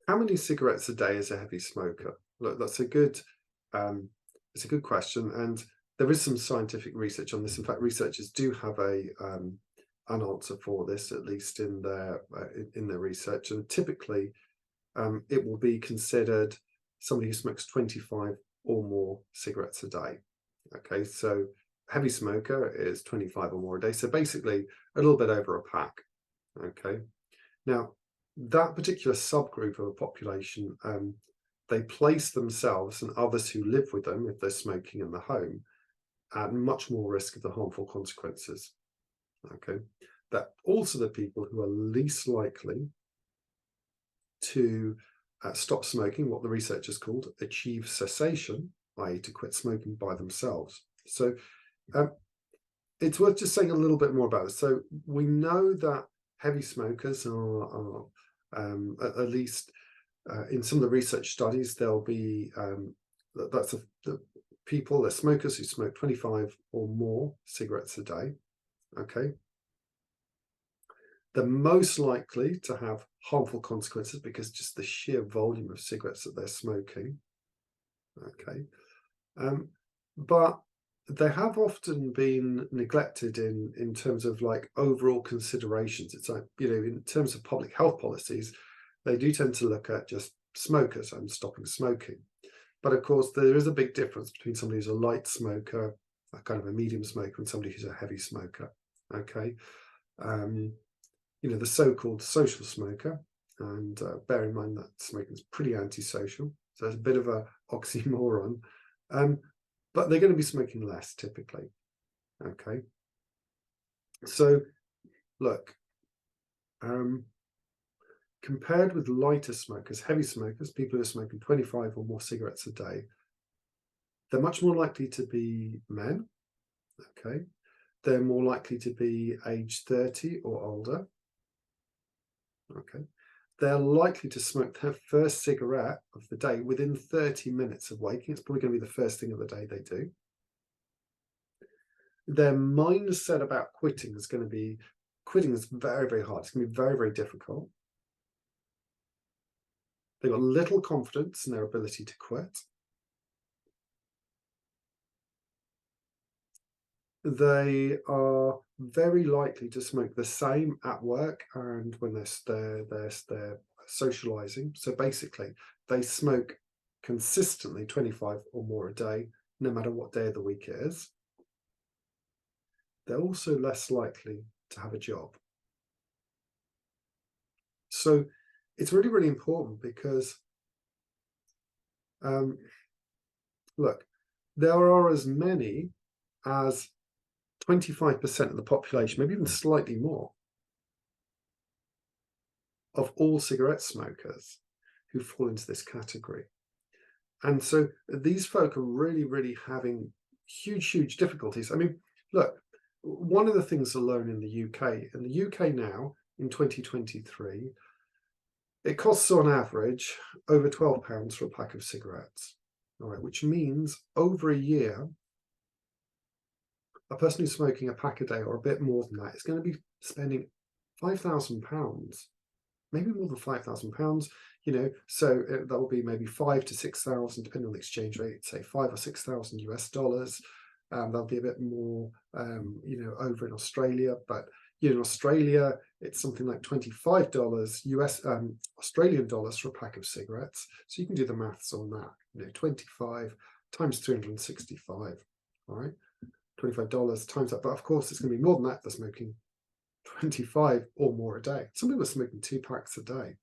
How many cigarettes a day is a heavy smoker? Look, um, it's a good question, and there is some scientific research on this. In fact, researchers do have an answer for this, at least in their research. And typically, it will be considered somebody who smokes 25 or more cigarettes a day. Okay, so heavy smoker is 25 or more a day. So basically, a little bit over a pack. Okay, now that particular subgroup of a population, they place themselves and others who live with them, if they're smoking in the home, at much more risk of the harmful consequences. Okay, that also the people who are least likely to stop smoking, what the researchers called achieve cessation, i.e., to quit smoking by themselves. So um, it's worth just saying a little bit more about this. So we know that heavy smokers are at least in some of the research studies, there'll be the people, they're smokers who smoke 25 or more cigarettes a day. Okay, they're most likely to have harmful consequences because just the sheer volume of cigarettes that they're smoking. Okay, but they have often been neglected in terms of like overall considerations. It's like, in terms of public health policies, they do tend to look at just smokers and stopping smoking. But of course, there is a big difference between somebody who's a light smoker, a kind of a medium smoker, and somebody who's a heavy smoker. Okay, the so-called social smoker, and bear in mind that smoking is pretty antisocial, so it's a bit of a oxymoron. But they're going to be smoking less typically. Okay, so look, compared with lighter smokers, heavy smokers, people who are smoking 25 or more cigarettes a day, they're much more likely to be men. Okay, they're more likely to be age 30 or older. Okay, they're likely to smoke their first cigarette of the day within 30 minutes of waking. It's probably going to be the first thing of the day they do. Their mindset about quitting is very, very hard. It's going to be very, very difficult. They've got little confidence in their ability to quit. They are very likely to smoke the same at work and when they're socializing. So basically, they smoke consistently 25 or more a day, no matter what day of the week it is. They're also less likely to have a job. So it's really, really important because, look, there are as many as 25% of the population, maybe even slightly more, of all cigarette smokers who fall into this category. And so these folk are really, really having huge, huge difficulties. I mean, look, one of the things alone in the UK now, in 2023, it costs on average over £12 for a pack of cigarettes, all right, which means over a year, a person who's smoking a pack a day or a bit more than that is going to be spending £5,000, maybe more than £5,000, so that will be maybe 5 to 6,000, depending on the exchange rate, say 5 or 6,000 US dollars. That'll be a bit more, over in Australia, but in Australia, it's something like $25 Australian dollars for a pack of cigarettes. So you can do the maths on that, 25 times 365, all right? $25 times that, but of course it's going to be more than that if they're smoking 25 or more a day. Some people are smoking 2 packs a day.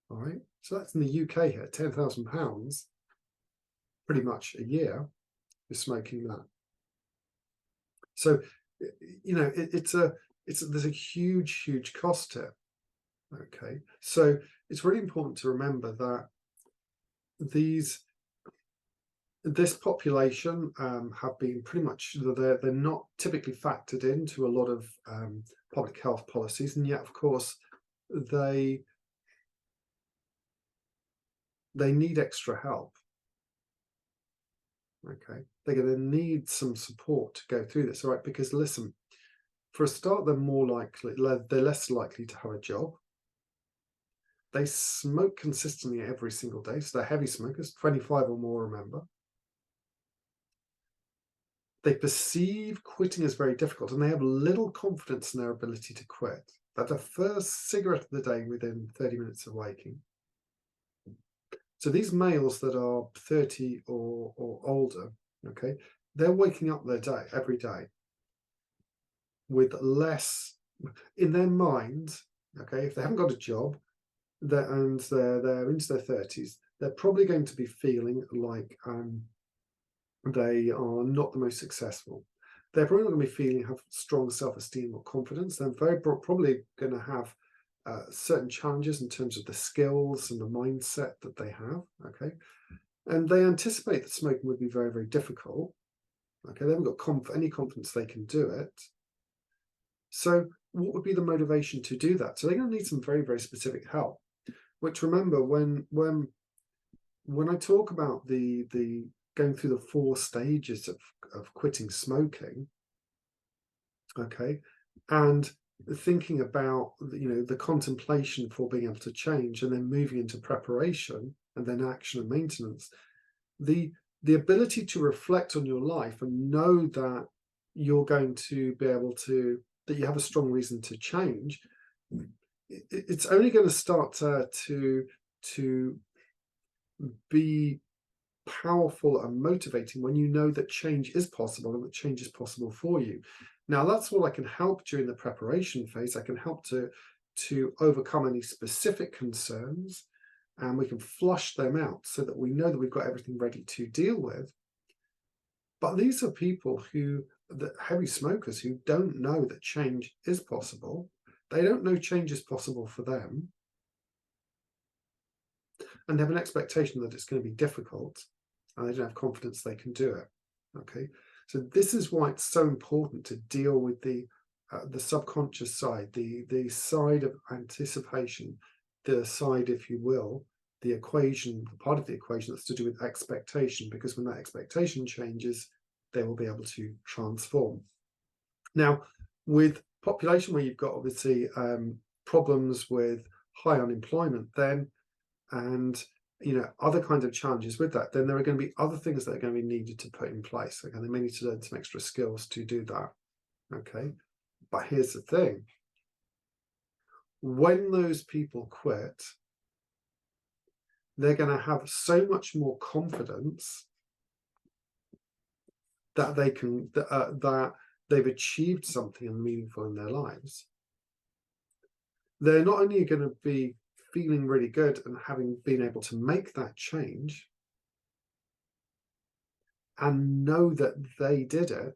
All right, so that's in the UK here, £10,000 pretty much a year is smoking that. So there's a huge, huge cost here. Okay, so it's really important to remember that this population have been pretty much, they're not typically factored into a lot of public health policies, and yet of course they need extra help. Okay, they're going to need some support to go through this, all right? Because listen, for a start, they're less likely to have a job. They smoke consistently every single day, so they're heavy smokers, 25 or more, remember. They perceive quitting as very difficult, and they have little confidence in their ability to quit. That the first cigarette of the day within 30 minutes of waking. So these males that are 30 or older, okay, they're waking up their day every day with less in their minds. Okay, if they haven't got a job, and they're into their 30s, they're probably going to be feeling like they are not the most successful. They're probably not going to be feeling have strong self-esteem or confidence. They're very probably going to have certain challenges in terms of the skills and the mindset that they have. Okay, and they anticipate that smoking would be very, very difficult. Okay, they haven't got any confidence they can do it. So what would be the motivation to do that? So they're going to need some very, very specific help. Which, remember, when I talk about the going through the 4 stages of quitting smoking, okay, and thinking about, the contemplation for being able to change, and then moving into preparation, and then action and maintenance, the ability to reflect on your life and know that you're going to be able to, that you have a strong reason to change, it's only going to start to be powerful and motivating when you know that change is possible and that change is possible for you. Now, that's what I can help during the preparation phase. I can help to overcome any specific concerns, and we can flush them out so that we know that we've got everything ready to deal with. But these are people the heavy smokers, who don't know that change is possible. They don't know change is possible for them, and they have an expectation that it's going to be difficult, and they don't have confidence they can do it. Okay, so this is why it's so important to deal with the subconscious side, the side of anticipation, the side, if you will, the equation, the part of the equation that's to do with expectation, because when that expectation changes, they will be able to transform. Now, with population where you've got obviously problems with high unemployment, then, and other kinds of challenges with that, then there are going to be other things that are going to be needed to put in place. Okay, they may need to learn some extra skills to do that. Okay, but here's the thing: when those people quit, they're going to have so much more confidence that they can that they've achieved something meaningful in their lives. They're not only going to be feeling really good and having been able to make that change and know that they did it,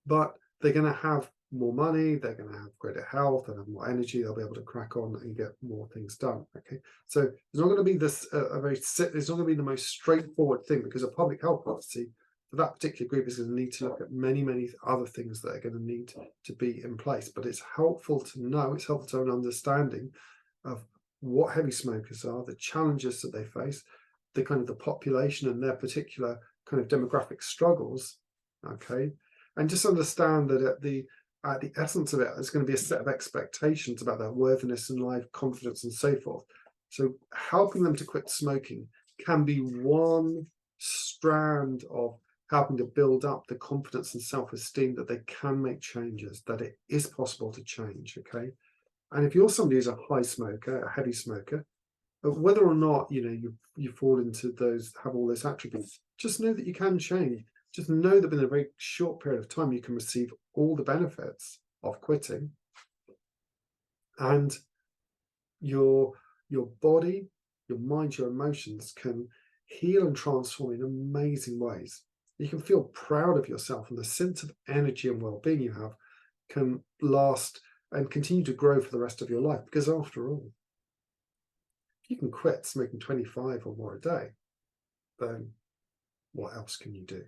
but they're going to have more money, they're going to have greater health, and have more energy. They'll be able to crack on and get more things done. Okay, so it's not going to be this it's not going to be the most straightforward thing, because a public health policy for that particular group is going to need to look at many, many other things that are going to need to be in place. But it's helpful to know, it's helpful to have an understanding of what heavy smokers are, the challenges that they face, the kind of the population and their particular kind of demographic struggles. Okay, and just understand that at the essence of it is going to be a set of expectations about their worthiness in life, confidence, and so forth. So helping them to quit smoking can be one strand of helping to build up the confidence and self-esteem that they can make changes, that it is possible to change. Okay, and if you're somebody who's a high smoker, a heavy smoker, whether or not you fall into those, have all those attributes, just know that you can change. Just know that in a very short period of time, you can receive all the benefits of quitting, and your body, your mind, your emotions can heal and transform in amazing ways. You can feel proud of yourself, and the sense of energy and well-being you have can last and continue to grow for the rest of your life. Because after all, if you can quit smoking 25 or more a day, then what else can you do?